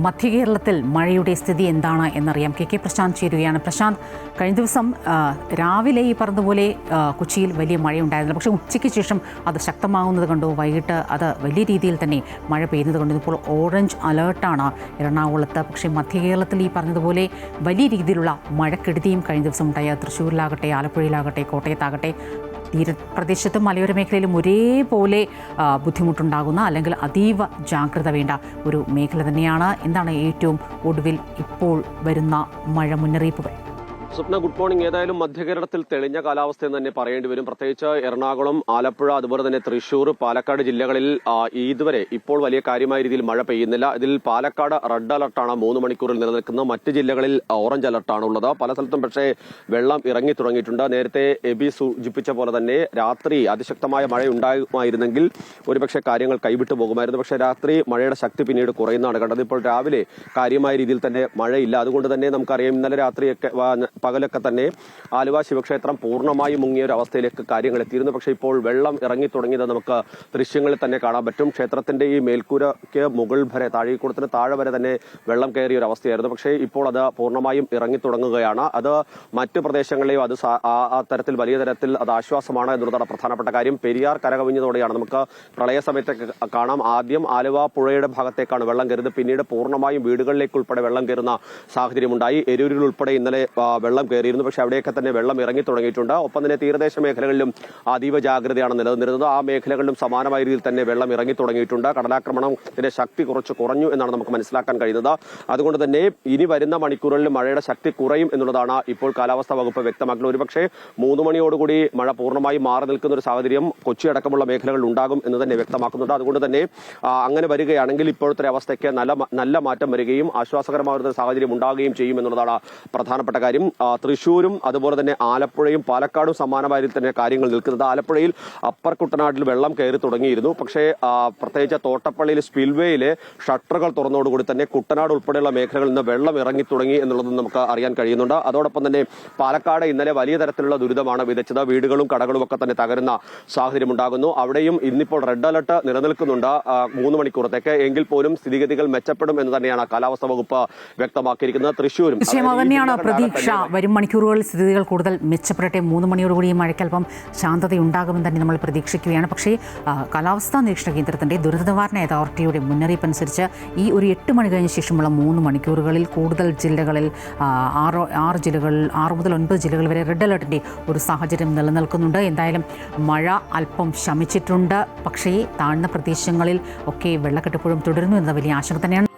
മധ്യകേരളത്തിൽ മഴയുടെ സ്ഥിതി എന്താണ് എന്നറിയാം. കെ പ്രശാന്ത് ചേരുകയാണ്. പ്രശാന്ത്, കഴിഞ്ഞ ദിവസം രാവിലെ ഈ പറഞ്ഞതുപോലെ കൊച്ചിയിൽ വലിയ മഴയുണ്ടായിരുന്നില്ല. പക്ഷേ ഉച്ചയ്ക്ക് ശേഷം അത് ശക്തമാകുന്നത് കണ്ടു. വൈകിട്ട് അത് വലിയ രീതിയിൽ തന്നെ മഴ പെയ്യുന്നത് കണ്ടു. ഇപ്പോൾ ഓറഞ്ച് അലേർട്ടാണ് എറണാകുളത്ത്. പക്ഷേ മധ്യകേരളത്തിൽ ഈ പറഞ്ഞതുപോലെ വലിയ രീതിയിലുള്ള മഴക്കെടുതിയും കഴിഞ്ഞ ദിവസം ഉണ്ടായ തൃശ്ശൂരിലാകട്ടെ, ആലപ്പുഴയിലാകട്ടെ, കോട്ടയത്താകട്ടെ തീരപ്രദേശത്തും മലയോര മേഖലയിലും ഒരേപോലെ ബുദ്ധിമുട്ടുണ്ടാകുന്ന അല്ലെങ്കിൽ അതീവ ജാഗ്രത വേണ്ട ഒരു മേഖല തന്നെയാണ്. എന്താണ് ഏറ്റവും ഒടുവിൽ ഇപ്പോൾ വരുന്ന മഴ മുന്നറിയിപ്പുകൾ? സ്വപ്ന, ഗുഡ് മോർണിംഗ്. ഏതായാലും മധ്യകേരളത്തിൽ തെളിഞ്ഞ കാലാവസ്ഥയെന്ന് തന്നെ പറയേണ്ടി വരും. പ്രത്യേകിച്ച് എറണാകുളം, ആലപ്പുഴ, അതുപോലെ തന്നെ തൃശ്ശൂർ, പാലക്കാട് ജില്ലകളിൽ ഇതുവരെ ഇപ്പോൾ വലിയ കാര്യമായ രീതിയിൽ മഴ പെയ്യുന്നില്ല. ഇതിൽ പാലക്കാട് റെഡ് അലർട്ടാണ് 3 മണിക്കൂറിൽ നിലനിൽക്കുന്നത്. മറ്റ് ജില്ലകളിൽ ഓറഞ്ച് അലർട്ടാണ് ഉള്ളത്. പല സ്ഥലത്തും പക്ഷേ വെള്ളം ഇറങ്ങി തുടങ്ങിയിട്ടുണ്ട്. നേരത്തെ എബി സൂചിപ്പിച്ച പോലെ തന്നെ രാത്രി അതിശക്തമായ മഴ ഉണ്ടാകുമായിരുന്നെങ്കിൽ ഒരുപക്ഷെ കാര്യങ്ങൾ കൈവിട്ടു പോകുമായിരുന്നു. പക്ഷേ രാത്രി മഴയുടെ ശക്തി പിന്നീട് കുറയുന്നതാണ് കണ്ടത്. ഇപ്പോൾ രാവിലെ കാര്യമായ രീതിയിൽ തന്നെ മഴയില്ല. അതുകൊണ്ട് തന്നെ നമുക്കറിയാം, ഇന്നലെ രാത്രിയൊക്കെ പകലൊക്കെ തന്നെ ആലുവ ശിവക്ഷേത്രം പൂർണ്ണമായും മുങ്ങിയ ഒരു അവസ്ഥയിലേക്ക് കാര്യങ്ങൾ എത്തിയിരുന്നു. പക്ഷേ ഇപ്പോൾ വെള്ളം ഇറങ്ങി തുടങ്ങിയത് നമുക്ക് ദൃശ്യങ്ങളിൽ തന്നെ കാണാൻ പറ്റും. ക്ഷേത്രത്തിന്റെ ഈ മേൽക്കൂരയ്ക്ക് മുകൾ വരെ, താഴെക്കൂടത്തിന് താഴെ വരെ തന്നെ വെള്ളം കയറിയ ഒരു അവസ്ഥയായിരുന്നു. പക്ഷേ ഇപ്പോൾ അത് പൂർണ്ണമായും ഇറങ്ങി തുടങ്ങുകയാണ്. അത് മറ്റു പ്രദേശങ്ങളിലെയും അത് ആ തരത്തിൽ വലിയ തരത്തിൽ അത് ആശ്വാസമാണ് എന്നുള്ളതാണ് പ്രധാനപ്പെട്ട കാര്യം. പെരിയാർ കരകവിഞ്ഞതോടെയാണ് നമുക്ക് പ്രളയ സമയത്തൊക്കെ കാണാം, ആദ്യം ആലുവ പുഴയുടെ ഭാഗത്തേക്കാണ് വെള്ളം കയറുന്നത്. പിന്നീട് പൂർണ്ണമായും വീടുകളിലേക്ക് ഉൾപ്പെടെ വെള്ളം കയറുന്ന സാഹചര്യമുണ്ടായി. എരൂരിൽ ഉൾപ്പെടെ ഇന്നലെ വെള്ളം കയറിയിരുന്നു. പക്ഷേ അവിടെയൊക്കെ തന്നെ വെള്ളം ഇറങ്ങി തുടങ്ങിയിട്ടുണ്ട്. ഒപ്പം തന്നെ തീരദേശ മേഖലകളിലും അതീവ ജാഗ്രതയാണ് നിലനിന്നിരുന്നത്. ആ മേഖലകളിലും സമാനമായ രീതിയിൽ തന്നെ വെള്ളം ഇറങ്ങി തുടങ്ങിയിട്ടുണ്ട്. കടലാക്രമണത്തിന്റെ ശക്തി കുറച്ച് കുറഞ്ഞു എന്നാണ് നമുക്ക് മനസ്സിലാക്കാൻ കഴിയുന്നത്. അതുകൊണ്ട് തന്നെ ഇനി വരുന്ന മണിക്കൂറുകളിൽ മഴയുടെ ശക്തി കുറയും എന്നുള്ളതാണ് ഇപ്പോൾ കാലാവസ്ഥാ വകുപ്പ് വ്യക്തമാക്കുന്നത്. ഒരുപക്ഷെ 3 മണിയോടുകൂടി മഴ പൂർണ്ണമായി മാറി നിൽക്കുന്ന ഒരു സാഹചര്യം കൊച്ചി അടക്കമുള്ള മേഖലകളിൽ ഉണ്ടാകും എന്ന് തന്നെ വ്യക്തമാക്കുന്നുണ്ട്. അതുകൊണ്ട് തന്നെ അങ്ങനെ വരികയാണെങ്കിൽ ഇപ്പോഴത്തെ അവസ്ഥയ്ക്ക് നല്ല മാറ്റം വരികയും ആശ്വാസകരമായ ഒരു സാഹചര്യം ഉണ്ടാകുകയും ചെയ്യും എന്നുള്ളതാണ് പ്രധാനപ്പെട്ട കാര്യം. തൃശ്ശൂരും അതുപോലെ തന്നെ ആലപ്പുഴയും പാലക്കാടും സമാനമായ രീതിയിൽ തന്നെ കാര്യങ്ങൾ നിൽക്കുന്നത്. ആലപ്പുഴയിൽ അപ്പർ കുട്ടനാട്ടിൽ വെള്ളം കയറി തുടങ്ങിയിരുന്നു. പക്ഷേ പ്രത്യേകിച്ച് തോട്ടപ്പള്ളിയിൽ സ്പിൽവേയിലെ ഷട്ടറുകൾ തുറന്നതോടുകൂടി തന്നെ കുട്ടനാട് ഉൾപ്പെടെയുള്ള മേഖലകളിൽ നിന്ന് വെള്ളം ഇറങ്ങി തുടങ്ങി എന്നുള്ളതും നമുക്ക് അറിയാൻ കഴിയുന്നുണ്ട്. അതോടൊപ്പം തന്നെ പാലക്കാട് ഇന്നലെ വലിയ തരത്തിലുള്ള ദുരിതമാണ് വിതച്ചത്. വീടുകളും കടകളും ഒക്കെ തന്നെ തകരുന്ന സാഹചര്യം ഉണ്ടാകുന്നു. അവിടെയും ഇന്നിപ്പോൾ റെഡ് അലർട്ട് നിലനിൽക്കുന്നുണ്ട് 3 മണിക്കൂറത്തേക്ക്. എങ്കിൽ പോലും സ്ഥിതിഗതികൾ മെച്ചപ്പെടും എന്ന് തന്നെയാണ് കാലാവസ്ഥാ വകുപ്പ് വ്യക്തമാക്കിയിരിക്കുന്നത്. തൃശ്ശൂരും പ്രതീക്ഷ വരും മണിക്കൂറുകളിൽ സ്ഥിതികൾ കൂടുതൽ മെച്ചപ്പെടട്ടെ. 3 മണിയോടുകൂടി മഴയ്ക്കൽപ്പം ശാന്തതയുണ്ടാകുമെന്ന് തന്നെ നമ്മൾ പ്രതീക്ഷിക്കുകയാണ്. പക്ഷേ കാലാവസ്ഥാ നിരീക്ഷണ കേന്ദ്രത്തിൻ്റെ ദുരന്ത നിവാരണ അതോറിറ്റിയുടെ മുന്നറിയിപ്പ് അനുസരിച്ച് ഈ ഒരു 8 മണി കഴിഞ്ഞ ശേഷമുള്ള 3 മണിക്കൂറുകളിൽ കൂടുതൽ ജില്ലകളിൽ 6 മുതൽ 9 ജില്ലകൾ വരെ റെഡ് അലർട്ടിൻ്റെ ഒരു സാഹചര്യം നിലനിൽക്കുന്നുണ്ട്. എന്തായാലും മഴ അല്പം ശമിച്ചിട്ടുണ്ട്. പക്ഷേ താഴ്ന്ന പ്രദേശങ്ങളിൽ ഒക്കെ വെള്ളക്കെട്ട് ഇപ്പോഴും തുടരുന്നു എന്ന വലിയ ആശങ്ക തന്നെയാണ്.